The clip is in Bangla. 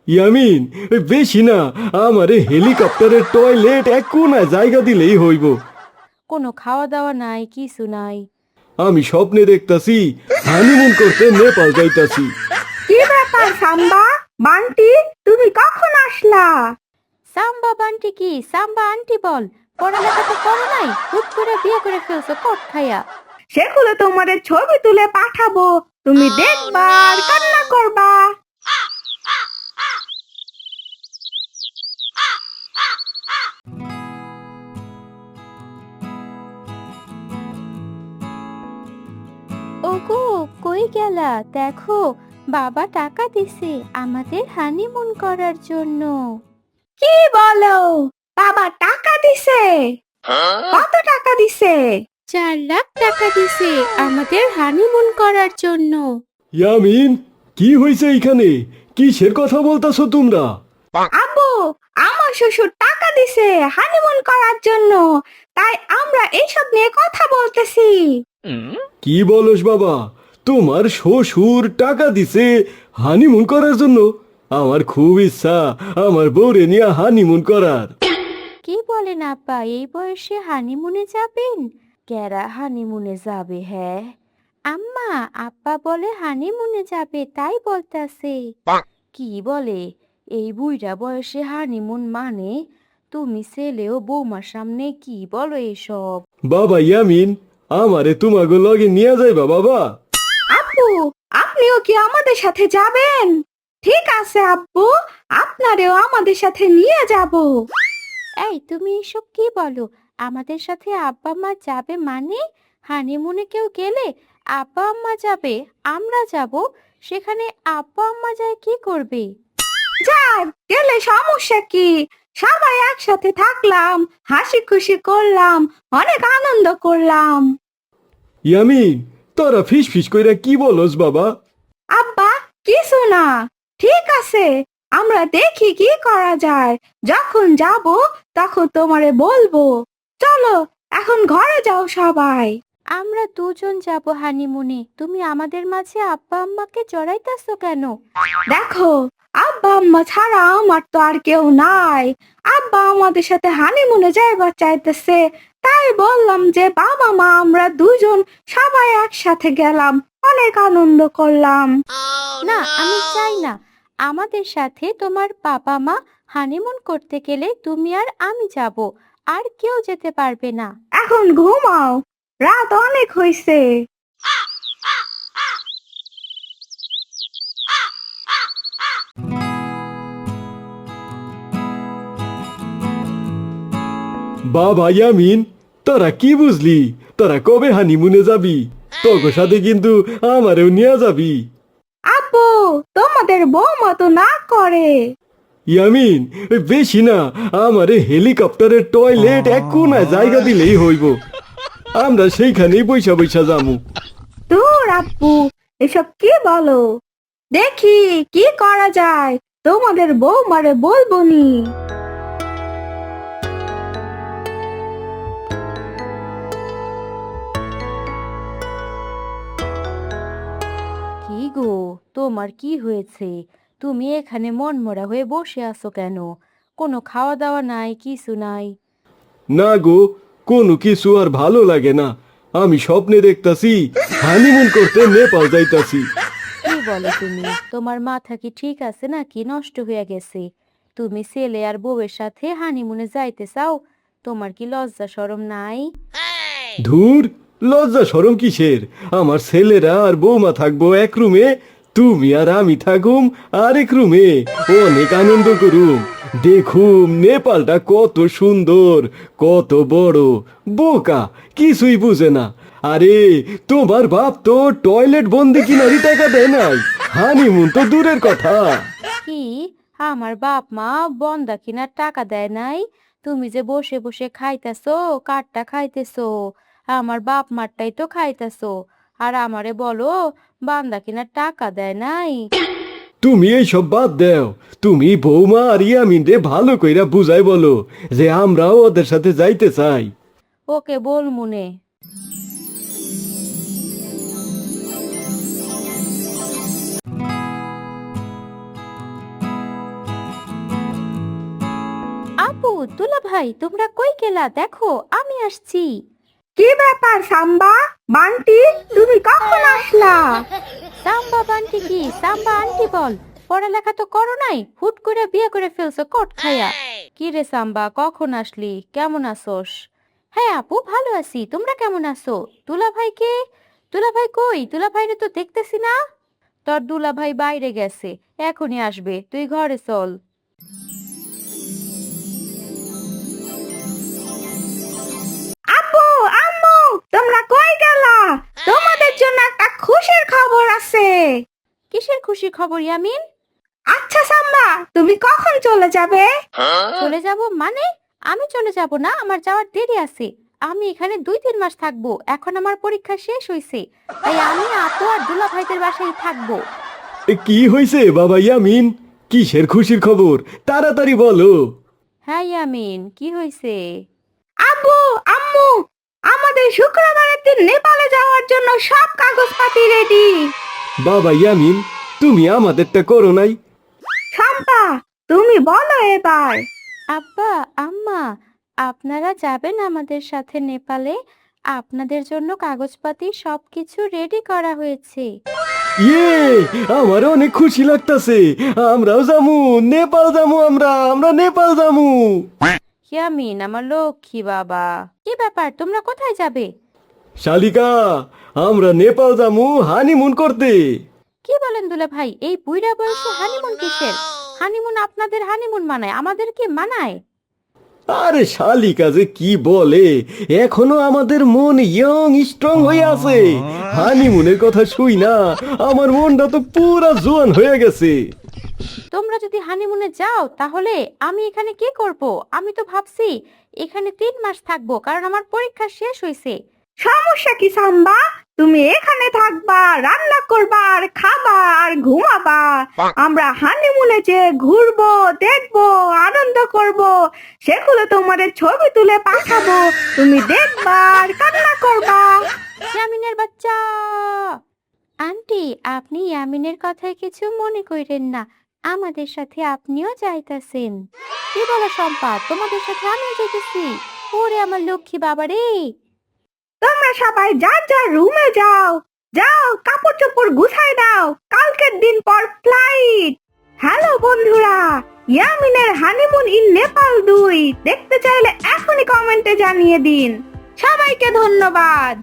ইয়ামিন, বেশি না, আমারে হেলিকপ্টারের টয়লেট এক কোনায় জায়গা দিলেই হইব। কোনো খাওয়া দাওয়া নাই, কিছু নাই। আমি স্বপ্নে দেখতাছি হানিমুন করতে নেপাল যাইতাছি। কি ব্যাপার সাম্বা? বান্টি, তুমি কখন আসলা? সাম্বা বান্টি কি সাম্বা আন্টি বল। পড়ালেখা তো করো নাই, হুট করে বিয়ে করে ফেলছো কট খাইয়া। সেগুলো তোমাদের ছবি তুলে পাঠাবো, তুমি দেখবা আর কান্না করবা। ওগো, কই গেলা? দেখো, বাবা টাকা দিছে আমাদের হানিমুন করার জন্য। কি বলো? বাবা টাকা দিছে? কত টাকা দিছে? 4 লাখ টাকা দিছে আমাদের হানিমুন করার জন্য। ইয়ামিন, কি হয়েছে এইখানে? কিসের কথা বলতাছো তোমরা? আব্বু, আমার শ্বশুর টাকা দিছে হানিমুন করার জন্য, তাই আমরা এইসব নিয়ে কথা বলতেছি। কি বলস বাবা? তোমার শ্বশুর টাকা দিছে হানিমুন করার জন্য? আমার খুব ইচ্ছা আমার বউরে নিয়ে হানিমুন করার। কি বলেন আব্বা, এই বয়সে হানিমুনে যাবেন? কেরা হানিমুনে যাবে? হ্যাঁ আম্মা, আব্বা বলে হানিমুনে যাবে, তাই বলতাছে। কি বলে? এই বুইড়া বয়সে হানিমুন মানে? তুমি ছেলে ও বৌমার সামনে কি বলো এসব? বাবা ইয়ামিন, আমারে তোমাকে লগে নিয়ে যাইবা বাবা? আব্বু, আপনিও কি আমাদের সাথে যাবেন? ঠিক আছে আব্বু, আপনারেও আমাদের সাথে নিয়ে যাব। এই তুমি এসব কি বলো? আমাদের সাথে আব্বা মা যাবে মানে? হানিমুনে কেউ গেলে আব্বা আম্মা যাবে, আমরা যাব, সেখানে আব্বা আম্মা যায় কি করবে? যাক, গেলে সমস্যা কি? সবাই একসাথে থাকলাম, হাসি খুশি করলাম, অনেক আনন্দ করলাম। ইয়ামিন, তোরা ফিস ফিস কইরা কি বলস বাবা? আব্বা, কিছু না, ঠিক আছে, আমরা দেখি কি করা যায়। যখন যাব তখন তোমারে বলবো। চলো, এখন ঘরে যাও সবাই। আমরা দুজন যাব হানিমুনে, তুমি আমাদের মাঝে আব্বা আম্মাকে জড়াইতাছো কেন? দেখো, আব্বা আম্মা ছাড়া আমার তো আর কেউ নাই। আব্বা আমাদের সাথে হানিমুনে যাইবার চাইতেছে, তাই বললাম যে বাবা মা আমরা দুজন সবাই একসাথে গেলাম, অনেক আনন্দ করলাম। না, আমি চাই না। আমাদের সাথে তোমার বাবা মা হানিমুন করতে গেলে তুমি আর আমি যাব, আর কেউ যেতে পারবে না। এখন ঘুমাও, রাত অনেক হইছে। বাবা ইয়ামিন, তোরা কি বুঝলি? তোরা কবে হানিমুনে যাবি? তোকে সাথে কিন্তু আমারেও নিয়ে যাবি। আব্বু, তোমাদের বৌমা তো না করে। ইয়ামিন, বেশি না, আমারে হেলিকপ্টারের টয়লেট এক কোনায় জায়গা দিলেই হইব। আমরা সেইখানেই বৈশা বৈশা যামু। দূর আব্বু, এসব কি বলো? দেখি কি করা যায়, তোমাদের বৌমারে বলবো নি। কি গো, তোমার কি হয়েছে? তুমি এখানে মনমরা হয়ে বসে আছো কেন? কোনো খাওয়া দাওয়া নাই, কিছু নাই। না গো, কোনো কিছু আর ভালো লাগে না। আমি স্বপ্নে দেখতাছি হানিমুন করতে নেপাল যাইতাছি। কি বলো তুমি? তোমার মাথা কি ঠিক আছে নাকি নষ্ট হয়ে গেছে? তুমি ছেলে আর বউয়ের সাথে হানিমুনে যাইতে চাও? তোমার কি লজ্জা শরম নাই? ধুর, লজ্জা শরম কিসের? আমার ছেলেরা আর বৌমা থাকবো এক রুমে, তুমি আর আমি থাকুম আরেক রুমে। অনেক আনন্দ করুম, দেখুম নেপালটা কত সুন্দর, কত বড়। বোকা, কিছুই বুঝে না। আরে, তোমার বাপ তো টয়লেট বন্দি কিনারই টাকা দেয় নাই, হানিমুন তো দূরের কথা। কি? আমার বাপ মা বন্দা কিনার টাকা দেয় নাই? তুমি যে বসে বসে খাইতেছো, কাঠটা খাইতেছো, আমার বাপ মারটাই তো খাইতেছো, আর আমারে বলো বান্দা কিনার টাকা দেয় নাই? তুমি এই সব বাদ দাও। তুমি বৌমা আর ইয়ামিন রে ভালো কইরা বুঝাই বলো যে আমরাও ওদের সাথে যাইতে চাই। ওকে বল মুনে। দুলা ভাই তোমরা কই গেলা? দেখো আমি আসছি। কি ব্যাপার সাম্বা বান্টি, তুমি কখন আসলা? সাম্বা বান্টি কি সাম্বা আন্টি বল। পড়ালেখা তো করো নাই, হুট করে বিয়ে করে ফেলছো কট খাইয়া। কি রে সাম্বা, কখন আসলি? কেমন আছোস? হ্যাঁ আপু ভালো আছি, তোমরা কেমন আছো? দুলা ভাইকে, দুলা ভাই কই? দুলা ভাইরে তো দেখতেছি না। তোর দুলা ভাই বাইরে গেছে, এখনই আসবে, তুই ঘরে চল। আব্বু, আম্মু, তোমরা কই গেলা? তোমাদের জন্য একটা খুশির খবর আছে। কিসের খুশি খবর ইয়ামিন? আচ্ছা সাম্বা, তুমি কখন চলে যাবে? চলে যাব মানে? আমি চলে যাব না, আমার যাওয়ার দেরি আছে। আমি এখানে 2-3 মাস থাকবো, এখন আমার পরীক্ষা শেষ হয়েছে, তাই আমি আপু আর দুলা ভাইদের বাসায় থাকবো। কি হয়েছে বাবা ইয়ামিন? কিসের খুশির খবর? তাড়াতাড়ি বলো। হ্যাঁ ইয়ামিন, কি হয়েছে? আব্বু, আম্মু, আমাদের শুক্রবারের দিন নেপালে যাওয়ার জন্য সব কাগজপাতি রেডি। বাবা ইয়ামিন, তুমি আমাদেরটা করো নাই? শম্পা, তুমি বলো এবার। আব্বা, আম্মা, আপনারা যাবেন আমাদের সাথে নেপালে? আপনাদের জন্য কাগজপাতি সবকিছু রেডি করা হয়েছে। ইয়ে, আমার অনেক খুশি লাগতাছে। আমরাও যামু, নেপাল যামু, আমরা নেপাল যামু। ইয়ামিন আমার লক্ষ্মী বাবা, কি ব্যাপার, তোমরা কোথায় যাবে? শালিকা, আমরা নেপাল যামু হানিমুন করতে। কি বলেন দুলা ভাই, এই বুইড়া বয়সে হানিমুন কিসের? হানিমুন আপনাদের হানিমুন মানায়, আমাদের কি মানায়? আরে শালিকা যে কি বলে, এখনো আমাদের মন ইয়ং স্ট্রং হয়ে আছে। হানিমুনের কথা শুই না, আমার মনটা তো পুরা জোয়ান হয়ে গেছে। তোমরা যদি হানিমুনে যাও তাহলে আমি এখানে কি করব? আমি তো ভাবছি এখানে 3 মাস থাকবো, কারণ আমার পরীক্ষা শেষ হয়েছে। সমস্যা কি সাম্বা? তুমি এখানে থাকবা, রান্না করবা আর খাবা আর ঘুমাবা। আমরা হানিমুনে যে ঘুরবো, দেখবো, আনন্দ করব, সেগুলো তোমাদের ছবি তুলে পাঠাবো, তুমি দেখবা আর কান্না করবা। ইয়ামিনের বাচ্চা। আন্টি, আপনি ইয়ামিনের কথায় কিছু মনে করেন না, আমাদের সাথে আপনিও যাইতাছেন। কি বলো শম্পা, তোমাদের সাথে আমিও যাইতেছি? ওরে আমার লক্ষ্মী বাবা রে। তোমরা সবাই যার যার রুমে যাও, যাও কাপড় চোপড় গুছাই দাও, কালকের দিন পর ফ্লাইট। হ্যালো বন্ধুরা, ইয়ামিনের হানিমুন ইন নেপাল 2 দেখতে চাইলে এখনই কমেন্টে জানিয়ে দিন। সবাইকে ধন্যবাদ।